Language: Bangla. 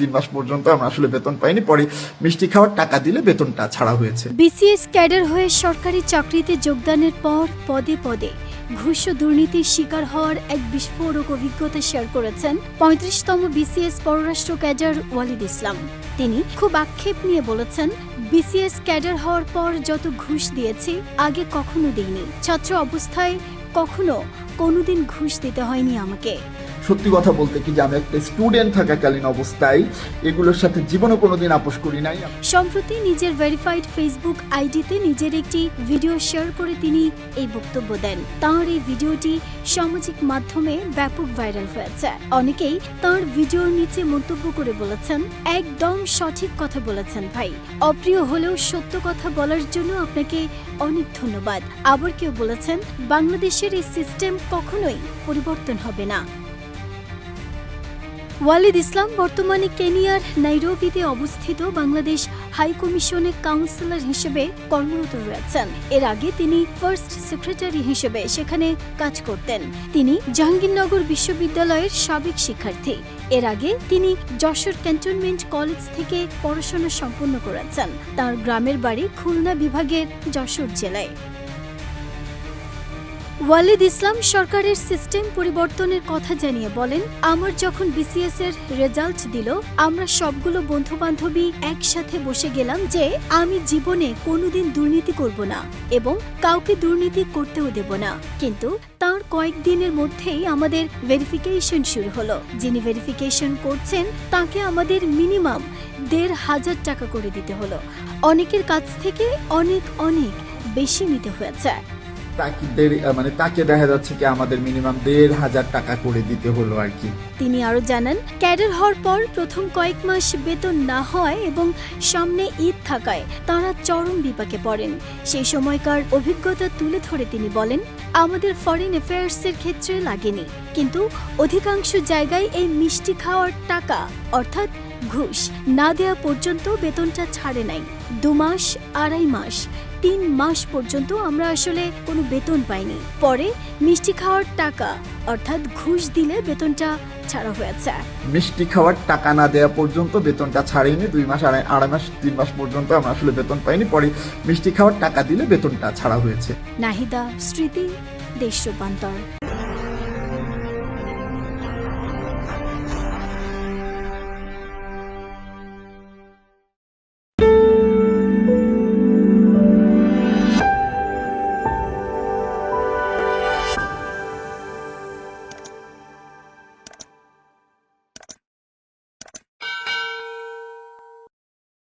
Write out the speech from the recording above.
3 মাস পর্যন্ত আমরা আসলে বেতন পাইনি, পরে মিষ্টি খাওয়ার টাকা দিলে বেতনটা ছাড়া হয়েছে। বিসিএস ক্যাডার হয়ে সরকারি চাকরিতে যোগদানের পর পদে পদে ঘুষ ও দুর্নীতির শিকার হওয়ার এক বিস্ফোরক অভিজ্ঞতা শেয়ার করেছেন 35তম বিসিএস পররাষ্ট্র ক্যাডার ওয়ালিদ ইসলাম। তিনি খুব আক্ষেপ নিয়ে বলেছেন, বিসিএস ক্যাডার হওয়ার পর যত ঘুষ দিয়েছি আগে কখনো দিইনি। ছাত্র অবস্থায় কখনো কোনোদিন ঘুষ দিতে হয়নি আমাকে। সত্যি কথা বলতে কি যে আমি একটা স্টুডেন্ট থাকাকালীন অবস্থায় এগুলোর সাথে জীবনে কোনোদিন আপোষ করি নাই। সম্প্রতি নিজের ভেরিফাইড ফেসবুক আইডিতে নিজের একটি ভিডিও শেয়ার করে তিনি এই বক্তব্য দেন। তাঁর এই ভিডিওটি সামাজিক মাধ্যমে ব্যাপক ভাইরাল হয়েছে। অনেকেই তাঁর ভিডিওর নিচে মন্তব্য করে বলেছেন, একদম সঠিক কথা বলেছেন ভাই, অপ্রিয় হলেও সত্য কথা বলার জন্য আপনাকে অনেক ধন্যবাদ। আবার কেউ বলেছেন, বাংলাদেশের এই সিস্টেম কখনোই পরিবর্তন হবে না। ওয়ালিদ ইসলাম বর্তমানে কেনিয়ার নাইরোবিতে অবস্থিত বাংলাদেশ হাই কমিশনে কাউন্সিলর হিসেবে কর্মরত রয়েছেন। এর আগে তিনি ফার্স্ট সেক্রেটারি হিসেবে সেখানে কাজ করতেন। তিনি জাহাঙ্গীরনগর বিশ্ববিদ্যালয়ের সাবেক শিক্ষার্থী। এর আগে তিনি যশোর ক্যান্টনমেন্ট কলেজ থেকে পড়াশোনা সম্পন্ন করেছেন। তার গ্রামের বাড়ি খুলনা বিভাগের যশোর জেলায়। ওয়ালিদ ইসলাম সরকারের সিস্টেম পরিবর্তনের কথা জানিয়ে বলেন, আমার যখন বিসিএস এর রেজাল্ট দিল, আমরা সবগুলো বন্ধু বান্ধবী একসাথে বসে গেলাম যে আমি জীবনে কোনোদিন দুর্নীতি করব না এবং কাউকে দুর্নীতি করতেও দেব না। কিন্তু তার কয়েকদিনের মধ্যেই আমাদের ভেরিফিকেশন শুরু হলো। যিনি ভেরিফিকেশন করছেন তাকে আমাদের মিনিমাম 1,500 টাকা করে দিতে হলো। অনেকের কাছ থেকে অনেক বেশি নিতে হয়েছে। তাকে দেখা যাচ্ছে কি আমাদের মিনিমাম 1,500 টাকা করে দিতে হলো আর কি। তিনি আরো জানান, ক্যাডার হওয়ার পর প্রথম কয়েক মাস বেতন না হয় এবং সামনে ঈদ থাকায় তারা চরম বিপাকে পড়েন। সেই সময়কার অভিজ্ঞতা তুলে ধরে তিনি বলেন, আমাদের ফরেন অ্যাফেয়ার্সের ক্ষেত্রে লাগেনি, কিন্তু অধিকাংশ জায়গায় এই মিষ্টি খাওয়ার টাকা অর্থাৎ ঘুষ না দেওয়া পর্যন্ত বেতনটা ছাড়ে নাই। 2 মাস, 2.5 মাস, 3 মাস পর্যন্ত আমরা আসলে কোনো বেতন পাইনি। পরে মিষ্টি খাওয়ার টাকা অর্থাৎ ঘুষ দিলে বেতনটা ছাড়া হয়েছে। মিষ্টি খাওয়ার টাকা না দেওয়া পর্যন্ত বেতনটা ছাড়েনি। 2 মাস, 2.5 মাস, 3 মাস পর্যন্ত আমরা আসলে বেতন পাইনি, পরে মিষ্টি খাওয়ার টাকা দিলে বেতনটা ছাড়া হয়েছে। নাহিদা, স্মৃতি, দেশ রূপান্তর।